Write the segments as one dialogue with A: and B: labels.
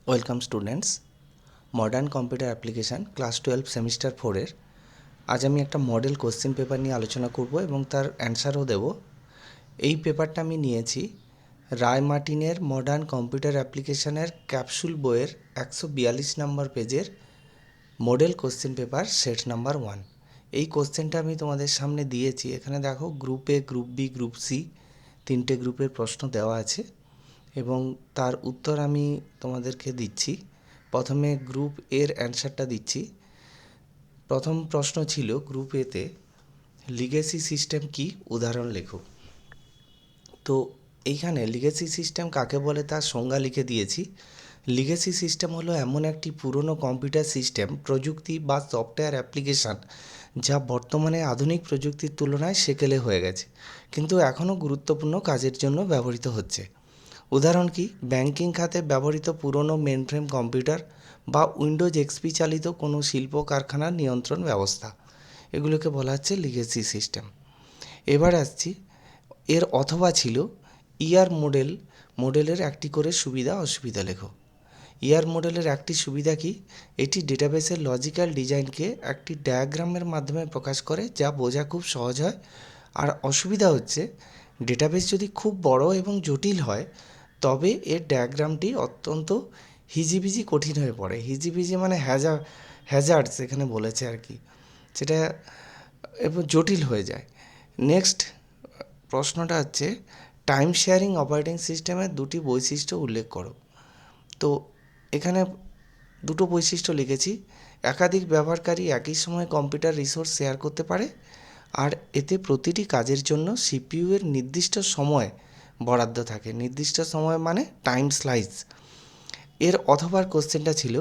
A: Welcome students, modern computer application class 12 semester 4-এর আজ আমি একটা মডেল কোশ্চেন পেপার নিয়ে আলোচনা করব এবং তার অ্যান্সারও দেব। এই পেপারটা আমি নিয়েছি রায় মার্টিনের মডার্ন কম্পিউটার অ্যাপ্লিকেশানের ক্যাপসুল বইয়ের 142 নম্বর পেজের model question paper set number 1। এই কোশ্চেনটা আমি তোমাদের সামনে দিয়েছি। এখানে দেখো group A, group B, group C তিনটে গ্রুপের প্রশ্ন দেওয়া আছে এবং তার উত্তর আমি তোমাদেরকে দিচ্ছি। প্রথমে গ্রুপ এর অ্যান্সারটা দিচ্ছি। প্রথম প্রশ্ন ছিল গ্রুপ এতে লিগেসি সিস্টেম কি, উদাহরণ লেখো। তো এইখানে লিগেসি সিস্টেম কাকে বলে তার সংজ্ঞা লিখে দিয়েছি। লিগেসি সিস্টেম হলো এমন একটি পুরনো কম্পিউটার সিস্টেম, প্রযুক্তি বা সফটওয়্যার অ্যাপ্লিকেশান যা বর্তমানে আধুনিক প্রযুক্তির তুলনায় সেকেলে হয়ে গেছে, কিন্তু এখনও গুরুত্বপূর্ণ কাজের জন্য ব্যবহৃত হচ্ছে। উদাহরণ কি? ব্যাংকিং খাতে ব্যবহৃত পুরনো মেনফ্রেম কম্পিউটার বা উইন্ডোজ এক্সপি চালিত কোনো শিল্প কারখানার নিয়ন্ত্রণ ব্যবস্থা, এগুলোকে বলা হচ্ছে লিগেসি সিস্টেম। এবার আসছি, এর অথবা ছিল ইয়ার মডেলের একটি করে সুবিধা অসুবিধা লেখো। ইয়ার মডেলের একটি সুবিধা কি? এটি ডেটাবেসের লজিক্যাল ডিজাইনকে একটি ডায়াগ্রামের মাধ্যমে প্রকাশ করে, যা বোঝা খুব সহজ হয়। আর অসুবিধা হচ্ছে ডেটাবেস যদি খুব বড় এবং জটিল হয় তবে এর ডায়াগ্রামটি অত্যন্ত হিজিবিজি কঠিন হয়ে পড়ে। হিজিবিজি মানে হ্যাজার্ডস এখানে বলেছে আর কি, সেটা এবং জটিল হয়ে যায়। নেক্সট প্রশ্নটা হচ্ছে টাইম শেয়ারিং অপারেটিং সিস্টেমের দুটি বৈশিষ্ট্য উল্লেখ করো। তো এখানে দুটো বৈশিষ্ট্য লিখেছি। একাধিক ব্যবহারকারী একই সময়ে কম্পিউটার রিসোর্স শেয়ার করতে পারে, আর এতে প্রতিটি কাজের জন্য সিপিইউ এর নির্দিষ্ট সময় বরাদ্দ থাকে। নির্দিষ্ট সময় মানে টাইম স্লাইস। এর অথবার কোশ্চেনটা ছিল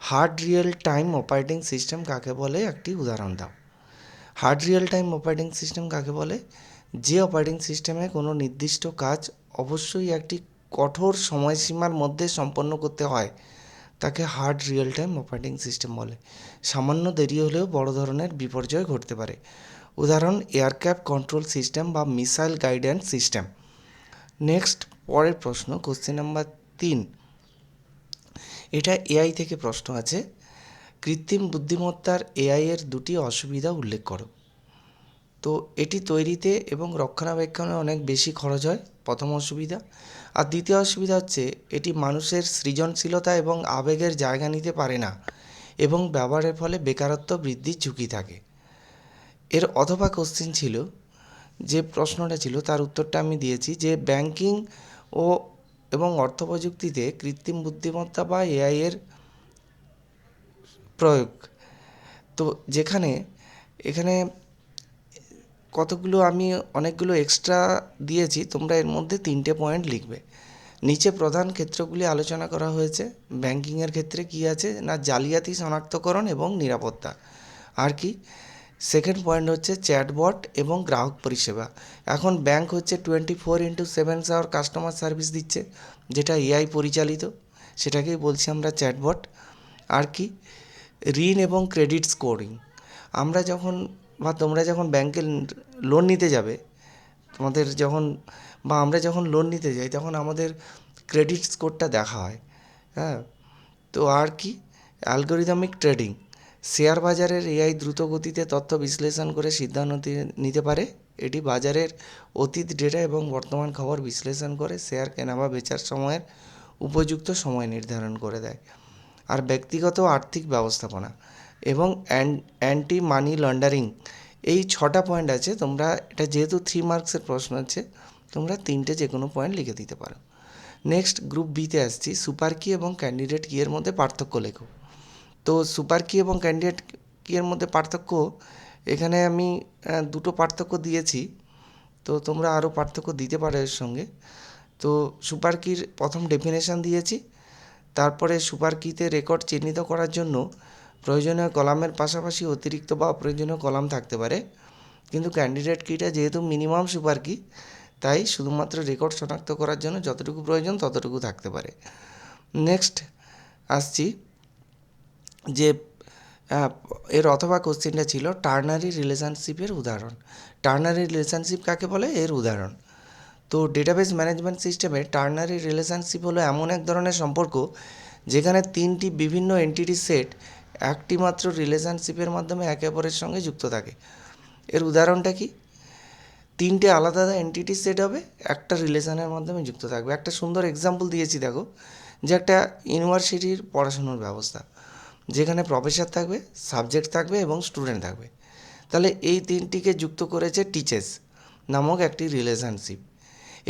A: hard real time operating system কাকে বলে, একটি উদাহরণ দাও। Hard real time operating system কাকে বলে? যে অপারেটিং সিস্টেমে কোনো নির্দিষ্ট কাজ অবশ্যই একটি কঠোর সময়সীমার মধ্যে সম্পন্ন করতে হয় তাকে hard real time operating system বলে। সামান্য দেরি হলেও বড় ধরনের বিপর্যয় ঘটতে পারে। উদাহরণ এয়ারক্রাফট কন্ট্রোল সিস্টেম বা মিসাইল গাইডেন্স সিস্টেম। নেক্সট পরের প্রশ্ন, কোশ্চেন নাম্বার 3। এটা এআই থেকে প্রশ্ন আছে। কৃত্রিম বুদ্ধিমত্তার এআই এর দুটি অসুবিধা উল্লেখ করো। তো এটি তৈরিতে এবং রক্ষণাবেক্ষণে অনেক বেশি খরচ হয়, প্রথম অসুবিধা। আর দ্বিতীয় অসুবিধা হচ্ছে এটি মানুষের সৃজনশীলতা এবং আবেগের জায়গা নিতে পারে না এবং ব্যবহারের ফলে বেকারত্ব বৃদ্ধির ঝুঁকি থাকে। এর অথবা কোশ্চেন ছিল, যে প্রশ্নটা ছিল তার উত্তরটা আমি দিয়েছি, যে ব্যাংকিং ও এবং অর্থ প্রযুক্তিতে কৃত্রিম বুদ্ধিমত্তা বা এআই এর প্রয়োগ। তো যেখানে এখানে আমি অনেকগুলো এক্সট্রা দিয়েছি, তোমরা এর মধ্যে 3টে পয়েন্ট লিখবে। নিচে প্রধান ক্ষেত্রগুলি আলোচনা করা হয়েছে। ব্যাংকিংয়ের ক্ষেত্রে কি আছে না, জালিয়াতি শনাক্তকরণ এবং নিরাপত্তা। আর কি? সেকেন্ড পয়েন্ট হচ্ছে চ্যাটবট এবং গ্রাহক পরিষেবা। এখন ব্যাংক হচ্ছে 24/7 কাস্টমার সার্ভিস দিচ্ছে, যেটা এআই পরিচালিত, সেটাকেই বলছি আমরা চ্যাটবট। আর কি? ঋণ এবং ক্রেডিট স্কোরিং। আমরা যখন বা তোমরা যখন ব্যাংকে লোন নিতে যাবে, আমরা যখন লোন নিতে যাই তখন আমাদের ক্রেডিট স্কোরটা দেখা হয়। হ্যাঁ, তো আর কি? Algorithmic trading. শেয়ার বাজারের এআই দ্রুত গতিতে তথ্য বিশ্লেষণ করে সিদ্ধান্ত নিতে পারে। এটি বাজারের অতীত ডেটা এবং বর্তমান খবর বিশ্লেষণ করে শেয়ার কেনা বা বেচার সময়ের উপযুক্ত সময় নির্ধারণ করে দেয়। আর ব্যক্তিগত আর্থিক ব্যবস্থাপনা এবং অ্যান্টি মানি লন্ডারিং, এই 6টা পয়েন্ট আছে। তোমরা এটা যেহেতু 3 মার্কসের প্রশ্ন আছে, তোমরা 3টে যে কোনো পয়েন্ট লিখে দিতে পারো। নেক্সট গ্রুপ বিতে আসছি, সুপার কি এবং ক্যান্ডিডেট কি এর মধ্যে পার্থক্য লেখো। তো সুপার কি এবং ক্যান্ডিডেট কি এর মধ্যে পার্থক্য, এখানে আমি দুটো পার্থক্য দিয়েছি, তো তোমরা আরও পার্থক্য দিতে পারো এর সঙ্গে। তো সুপার কির প্রথম ডেফিনেশন দিয়েছি, তারপরে সুপার কিতে রেকর্ড চিহ্নিত করার জন্য প্রয়োজনীয় কলামের পাশাপাশি অতিরিক্ত বা অপ্রয়োজনীয় কলাম থাকতে পারে, কিন্তু ক্যান্ডিডেট কিটা যেহেতু মিনিমাম সুপার কি, তাই শুধুমাত্র রেকর্ড শনাক্ত করার জন্য যতটুকু প্রয়োজন ততটুকু থাকতে পারে। নেক্সট আসছি, যে এর অথবা কোশ্চেনটা ছিল টার্নারি রিলেশনশিপের উদাহরণ। টার্নারি রিলেশনশিপ কাকে বলে, এর উদাহরণ। তো ডেটাবেস ম্যানেজমেন্ট সিস্টেমে টার্নারি রিলেশনশিপ হলো এমন এক ধরনের সম্পর্ক যেখানে তিনটি বিভিন্ন এন্টিটি সেট একটি মাত্র রিলেশনশিপের মাধ্যমে একে অপরের সঙ্গে যুক্ত থাকে। এর উদাহরণটা কি? তিনটে আলাদা আলাদা এন্টিটি সেট হবে, একটা রিলেশনের মাধ্যমে যুক্ত থাকবে। একটা সুন্দর এক্সাম্পল দিয়েছি দেখো, যে একটা ইউনিভার্সিটির পড়াশুনোর ব্যবস্থা, যেখানে প্রফেসর থাকবে, সাবজেক্ট থাকবে এবং স্টুডেন্ট থাকবে। তাহলে এই তিনটিকে যুক্ত করেছে টিচার্স নামক একটি রিলেশনশিপ।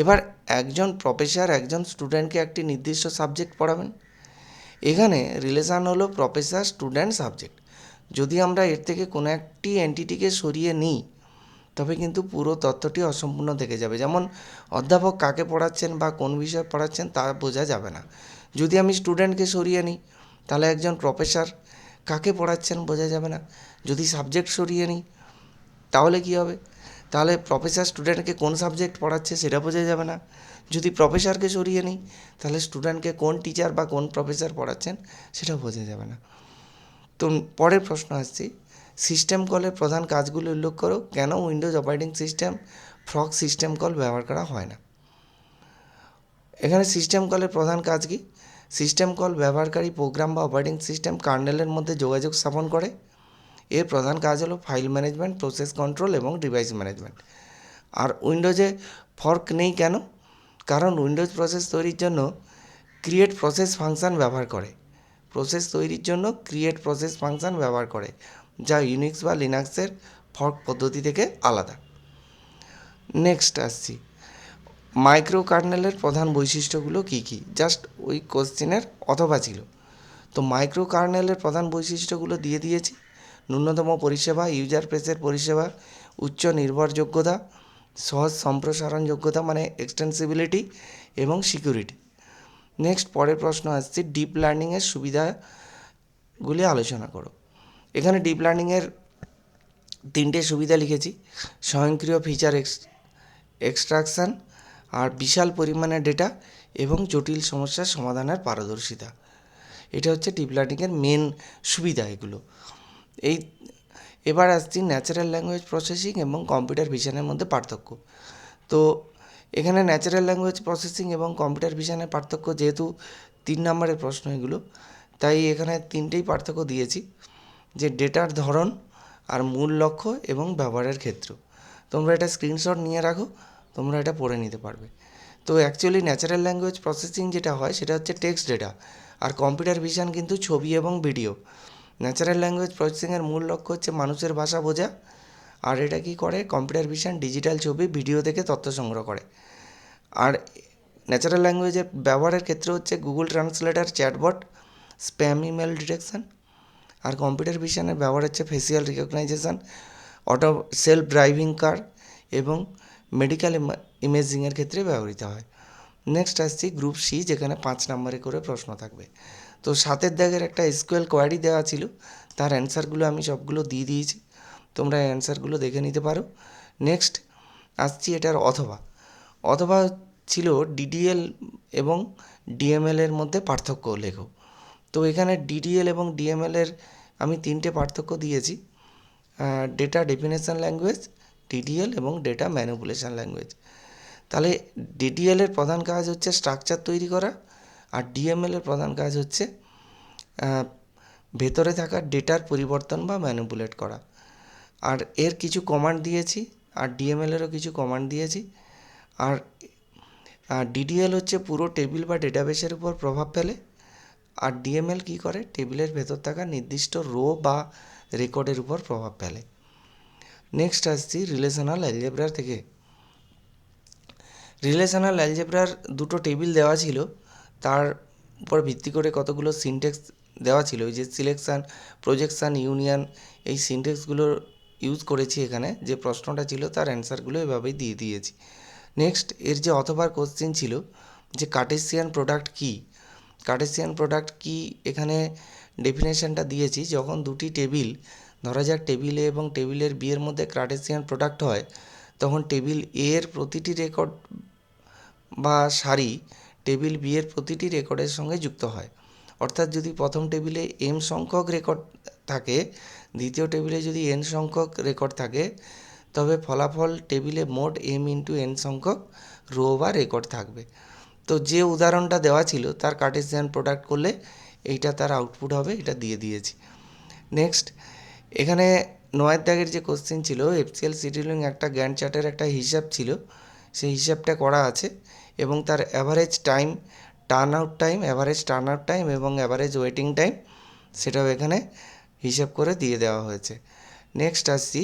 A: এবার একজন প্রফেসর একজন স্টুডেন্টকে একটি নির্দিষ্ট সাবজেক্ট পড়াবেন। এখানে রিলেশান হলো প্রফেসর, স্টুডেন্ট, সাবজেক্ট। যদি আমরা এর থেকে কোনো একটি এন্টিটিকে সরিয়ে নিই তবে কিন্তু পুরো তথ্যটি অসম্পূর্ণ থেকে যাবে। যেমন অধ্যাপক কাকে পড়াচ্ছেন বা কোন বিষয় পড়াচ্ছেন তা বোঝা যাবে না। যদি আমি স্টুডেন্টকে সরিয়ে নিই তাহলে একজন প্রফেসর কাকে পড়াচ্ছেন বোঝা যাবে না। যদি সাবজেক্ট সরিয়ে নিই তাহলে কী হবে? তাহলে প্রফেসর স্টুডেন্টকে কোন সাবজেক্ট পড়াচ্ছে সেটা বোঝা যাবে না। যদি প্রফেসরকে সরিয়ে নিই তাহলে স্টুডেন্টকে কোন টিচার বা কোন প্রফেসর পড়াচ্ছেন সেটা বোঝা যাবে না। তো পরের প্রশ্ন আসছি, সিস্টেম কলের প্রধান কাজগুলি উল্লেখ করো। কেন Windows operating system frog system call ব্যবহার করা হয় না? এখানে সিস্টেম কলের প্রধান কাজ কি? সিস্টেম কল ব্যবহারকারী প্রোগ্রাম বা অপারেটিং সিস্টেম কার্নেলের মধ্যে যোগাযোগ স্থাপন করে। এর প্রধান কাজ হলো ফাইল ম্যানেজমেন্ট, প্রসেস কন্ট্রোল এবং ডিভাইস ম্যানেজমেন্ট। আর উইন্ডোজে ফর্ক নেই কেন? কারণ উইন্ডোজ প্রসেস তৈরির জন্য ক্রিয়েট প্রসেস ফাংশন ব্যবহার করে। প্রসেস তৈরির জন্য ক্রিয়েট প্রসেস ফাংশন ব্যবহার করে, যা ইউনিক্স বা লিনাক্সের ফর্ক পদ্ধতি থেকে আলাদা। নেক্সট আসছি, মাইক্রো কার্নেলের প্রধান বৈশিষ্ট্যগুলো কী কী? জাস্ট ওই কোশ্চেনের অথবা ছিল। তো মাইক্রো কার্নেলের প্রধান বৈশিষ্ট্যগুলো দিয়ে দিয়েছি। ন্যূনতম পরিষেবা, ইউজার প্রেসের পরিষেবা, উচ্চ নির্ভরযোগ্যতা, সহজ সম্প্রসারণযোগ্যতা মানে এক্সটেন্সিবিলিটি এবং সিকিউরিটি। নেক্সট পরের প্রশ্ন আসছে, ডিপ লার্নিংয়ের সুবিধাগুলি আলোচনা করো। এখানে ডিপ লার্নিংয়ের তিনটে সুবিধা লিখেছি: স্বয়ংক্রিয় ফিচার এক্সট্রাকশান, আর বিশাল পরিমাণে ডেটা এবং জটিল সমস্যার সমাধানের পারদর্শিতা। এটা হচ্ছে ডিপ লার্নিংয়ের মেন সুবিধা এগুলো। এবার আসছি ন্যাচারাল ল্যাঙ্গুয়েজ প্রসেসিং এবং কম্পিউটার ভিশনের মধ্যে পার্থক্য। তো এখানে ন্যাচারাল ল্যাঙ্গুয়েজ প্রসেসিং এবং কম্পিউটার ভিশনের পার্থক্য, যেহেতু 3 নম্বরের প্রশ্ন এগুলো, তাই এখানে তিনটেই পার্থক্য দিয়েছি, যে ডেটার ধরন আর মূল লক্ষ্য এবং ব্যবহারের ক্ষেত্র। তোমরা এটা স্ক্রিনশট নিয়ে রাখো, তোমরা এটা পড়ে নিতে পারবে। তো অ্যাকচুয়ালি ন্যাচারাল ল্যাঙ্গুয়েজ প্রসেসিং যেটা হয় সেটা হচ্ছে টেক্সট ডেটা, আর কম্পিউটার ভিশন কিন্তু ছবি এবং ভিডিও। ন্যাচারাল ল্যাঙ্গুয়েজ প্রসেসিংয়ের মূল লক্ষ্য হচ্ছে মানুষের ভাষা বোঝা, আর এটা কী করে? কম্পিউটার ভিশন ডিজিটাল ছবি, ভিডিও থেকে তথ্য সংগ্রহ করে। আর ন্যাচারাল ল্যাঙ্গুয়েজের ব্যবহারের ক্ষেত্রে হচ্ছে Google translator, chatbot, spam email detection. আর কম্পিউটার ভিশনের ব্যবহার হচ্ছে facial recognition, auto self driving car এবং মেডিকেল ইমেজিংয়ের ক্ষেত্রে ব্যবহৃত হয়। নেক্সট আসছি গ্রুপ সি, যেখানে 5 নম্বরে করে প্রশ্ন থাকবে। তো 7 দাগের একটা এসকিউএল কোয়ারি দেওয়া ছিল, তার অ্যান্সারগুলো আমি সবগুলো দিয়ে দিয়েছি, তোমরা অ্যান্সারগুলো দেখে নিতে পারো। নেক্সট আসছি এটার অথবা ছিল ডিডিএল এবং ডিএমএলের মধ্যে পার্থক্য লেখো। তো এখানে ডিডিএল এবং ডিএমএলের আমি 3টে পার্থক্য দিয়েছি: ডেটা ডেফিনেশন ল্যাঙ্গুয়েজ, ডিডিএল এবং ডেটা ম্যানিপুলেশন ল্যাঙ্গুয়েজ। তাহলে ডিডিএলের প্রধান কাজ হচ্ছে স্ট্রাকচার তৈরি করা, আর ডিএমএলের প্রধান কাজ হচ্ছে ভেতরে থাকা ডেটার পরিবর্তন বা ম্যানিপুলেট করা। আর এর কিছু কমান্ড দিয়েছি, আর ডিএমএলেরও কিছু কমান্ড দিয়েছি। আর ডিডিএল হচ্ছে পুরো টেবিল বা ডেটাবেসের উপর প্রভাব ফেলে, আর ডিএমএল কী করে? টেবিলের ভেতর থাকা নির্দিষ্ট রো বা রেকর্ডের উপর প্রভাব ফেলে। নেক্সট আসছি রিলেশনাল অ্যালজেব্রা থেকে। রিলেশনাল অ্যালজেব্রার দুটো টেবিল দেওয়া ছিল, তার উপর ভিত্তি করে কতগুলো সিনট্যাক্স দেওয়া ছিল, ওই যে সিলেকশান, প্রজেকশান, ইউনিয়ন, এই সিনট্যাক্সগুলো ইউজ করেছি এখানে। যে প্রশ্নটা ছিল তার অ্যান্সারগুলো এভাবেই দিয়ে দিয়েছি। নেক্সট এর যে অথবার কোশ্চেন ছিল, যে কার্টেসিয়ান প্রোডাক্ট কী? কার্টেসিয়ান প্রোডাক্ট কী এখানে ডেফিনেশনটা দিয়েছি। যখন দুটি টেবিল, ধরা যাক টেবিল এ এবং টেবিলের বি এর মধ্যে কার্টেসিয়ান প্রোডাক্ট হয়, তখন টেবিল এ এর প্রতিটি রেকর্ড বা সারি টেবিল বি এর প্রতিটি রেকর্ডের সঙ্গে যুক্ত হয়। অর্থাৎ যদি প্রথম টেবিলে এম সংখ্যক রেকর্ড থাকে, দ্বিতীয় টেবিলে যদি এন সংখ্যক রেকর্ড থাকে, তবে ফলাফল টেবিলে মোট এম ইন্টু এন সংখ্যক রো বা রেকর্ড থাকবে। তো যে উদাহরণটা দেওয়া ছিল তার কার্টেসিয়ান প্রোডাক্ট করলে এইটা তার আউটপুট হবে, এটা দিয়ে দিয়েছি। নেক্সট, এখানে 9 দাগের যে কোশ্চেন ছিল, এফসিএল শিডিউলিং একটা গ্যান্ট চার্টের একটা হিসাব ছিল, সেই হিসাবটা করা আছে এবং তার average time, turn out time, average turn out time এবং অ্যাভারেজ ওয়েটিং টাইম, সেটাও এখানে হিসাব করে দিয়ে দেওয়া হয়েছে। নেক্সট আসছি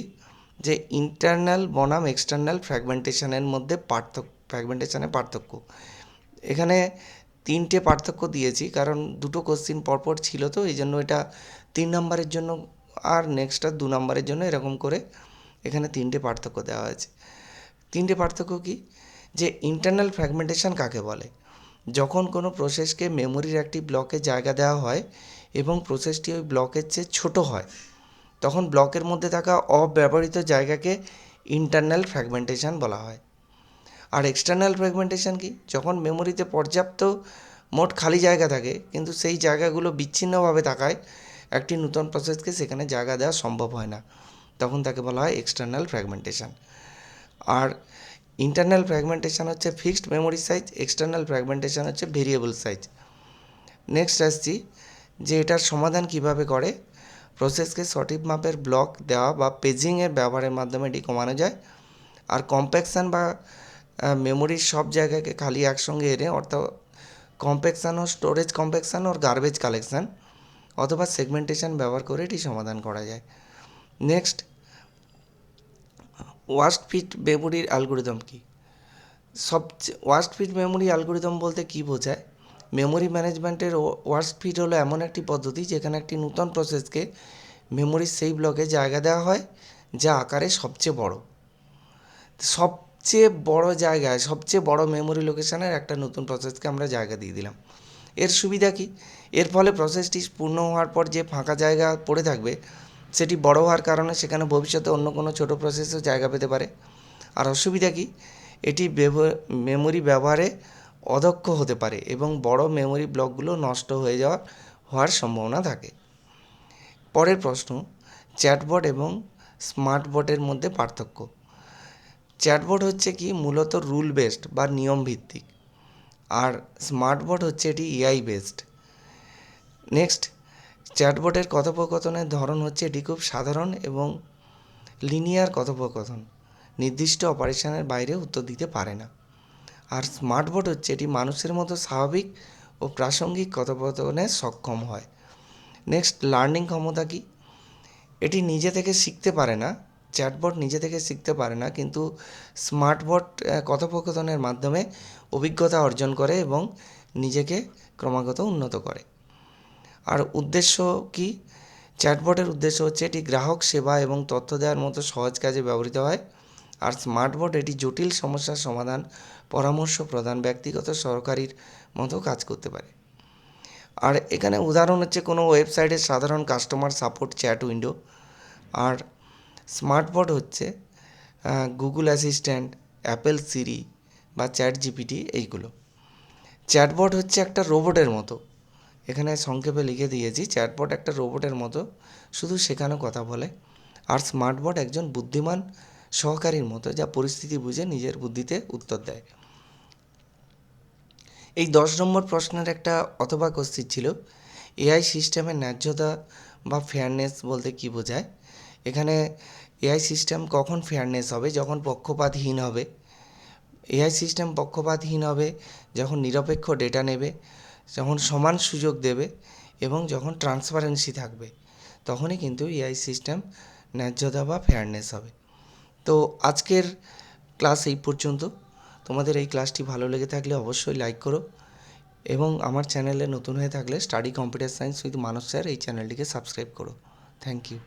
A: যে ইন্টারনাল বনাম এক্সটার্নাল ফ্র্যাগমেন্টেশনের মধ্যে পার্থক্য। এখানে 3টে পার্থক্য দিয়েছি, কারণ 2টো কোশ্চিন পরপর ছিল, তো এই জন্য এটা 3 নম্বরের জন্য আর নেক্সটটা 2 নম্বরের জন্য, এরকম করে এখানে 3টে পার্থক্য দেওয়া হয়েছে। 3টে পার্থক্য কি? যে ইন্টারনাল ফ্র্যাগমেন্টেশন কাকে বলে? যখন কোনো প্রসেসকে মেমোরির একটি ব্লকে জায়গা দেওয়া হয় এবং প্রসেসটি ওই ব্লকের চেয়ে ছোটো হয়, তখন ব্লকের মধ্যে থাকা অব্যবহৃত জায়গাকে ইন্টারনাল ফ্র্যাগমেন্টেশন বলা হয়। আর এক্সটার্নাল ফ্র্যাগমেন্টেশন কি? যখন মেমোরিতে পর্যাপ্ত মোট খালি জায়গা থাকে কিন্তু সেই জায়গাগুলো বিচ্ছিন্নভাবে থাকায় একটি নতুন প্রসেসকে সেখানে জায়গা দেওয়া সম্ভব হয় না, তখন তাকে বলা হয় এক্সটার্নাল ফ্র্যাগমেন্টেশন। আর ইন্টারনাল ফ্র্যাগমেন্টেশন হচ্ছে fixed memory size, external fragmentation হচ্ছে ভেরিয়েবল সাইজ। নেক্সট আসছি যে এটার সমাধান কিভাবে করে। প্রসেসকে সঠিক মাপের ব্লক দেওয়া বা পেজিংয়ের ব্যবহারের মাধ্যমে এটি কমানো যায়। আর কম্প্যাকশান বা মেমোরির সব জায়গাকে খালি একসঙ্গে এনে, অর্থাৎ কম্প্যাকশান ও স্টোরেজ কম্প্যাকশান ও গার্বেজ কালেকশান অথবা সেগমেন্টেশন ব্যবহার করে এটি সমাধান করা যায়। নেক্সট, ওয়ার্স্ট ফিট মেমোরির অ্যালগোরিদম কি? ওয়ার্স্ট ফিট মেমোরি অ্যালগোরিদম বলতে কী বোঝায়? মেমোরি ম্যানেজমেন্টের ওয়ার্স্ট ফিট হলো এমন একটি পদ্ধতি যেখানে একটি নতুন প্রসেসকে মেমোরির সেই ব্লকে জায়গা দেওয়া হয় যা আকারে সবচেয়ে বড়। সবচেয়ে বড় জায়গায়, সবচেয়ে বড় মেমোরি লোকেশনের একটা নতুন প্রসেসকে আমরা জায়গা দিয়ে দিলাম। এর সুবিধা কি? এর ফলে প্রসেসটি পূর্ণ হওয়ার পর যে ফাঁকা জায়গা পড়ে থাকবে সেটি বড় হওয়ার কারণে সেখানে ভবিষ্যতে অন্য কোনো ছোটো প্রসেসও জায়গা পেতে পারে। আর অসুবিধা কি? এটি মেমোরি ব্যবহারে অদক্ষ হতে পারে এবং বড় মেমোরি ব্লকগুলো নষ্ট হওয়ার সম্ভাবনা থাকে। পরের প্রশ্ন, চ্যাটবট এবং স্মার্টবটের মধ্যে পার্থক্য। চ্যাটবট হচ্ছে কি? মূলত রুল বেসড বা নিয়ম ভিত্তিক, আর স্মার্টবট হচ্ছে এটি এআই বেসড। নেক্সট, চ্যাটবটের কথোপকথনের ধরন হচ্ছে এটি খুব সাধারণ এবং লিনিয়ার কথোপকথন, নির্দিষ্ট অপারেশনের বাইরে উত্তর দিতে পারে না। আর স্মার্টবট হচ্ছে এটি মানুষের মতো স্বাভাবিক ও প্রাসঙ্গিক কথোপকথনে সক্ষম হয়। নেক্সট, লার্নিং ক্ষমতা কি? এটি নিজে থেকে শিখতে পারে না, চ্যাটবট নিজে থেকে শিখতে পারে না, কিন্তু স্মার্টবট কথোপকথনের মাধ্যমে অভিজ্ঞতা অর্জন করে এবং নিজেকে ক্রমাগত উন্নত করে। আর উদ্দেশ্য কি? চ্যাটবটের উদ্দেশ্য হচ্ছে এটি গ্রাহক সেবা এবং তথ্য দেওয়ার মতো সহজ কাজে ব্যবহৃত হয়। আর স্মার্টবট এটি জটিল সমস্যার সমাধান, পরামর্শ প্রদান, ব্যক্তিগত সহকারীর মতো কাজ করতে পারে। আর এখানে উদাহরণ হচ্ছে কোনো ওয়েবসাইটের সাধারণ কাস্টমার সাপোর্ট চ্যাট উইন্ডো। আর স্মার্টবট হচ্ছে গুগল অ্যাসিস্ট্যান্ট, অ্যাপেল সিরি বা চ্যাট জিপিটি, এইগুলো। চ্যাটবট হচ্ছে একটা রোবটের মতো, এখানে সংক্ষেপে লিখে দিয়েছি, চ্যাটবট একটা রোবটের মতো, শুধু শেখানো কথা বলে। আর স্মার্টবট একজন বুদ্ধিমান সহকারীর মতো, যা পরিস্থিতি বুঝে নিজের বুদ্ধিতে উত্তর দেয়। এই 10 নম্বর প্রশ্নের একটা অথবা কোশ্চেন ছিল, এআই সিস্টেমের ন্যায্যতা বা ফেয়ারনেস বলতে কী বোঝায়? এখানে এআই সিস্টেম কখন ফেয়ারনেস হবে? যখন পক্ষপাতহীন হবে। এআই সিস্টেম পক্ষপাতহীন হবে যখন নিরপেক্ষ ডেটা নেবে, যখন সমান সুযোগ দেবে এবং যখন ট্রান্সপারেন্সি থাকবে, তখনই কিন্তু এআই সিস্টেম ন্যায্যতা বা ফেয়ারনেস হবে। তো আজকের ক্লাস এই পর্যন্ত। তোমাদের এই ক্লাসটি ভালো লেগে থাকলে অবশ্যই লাইক করো এবং আমার চ্যানেলে নতুন হয়ে থাকলে study computer science with Manas sir এই চ্যানেলটিকে সাবস্ক্রাইব করো। Thank you.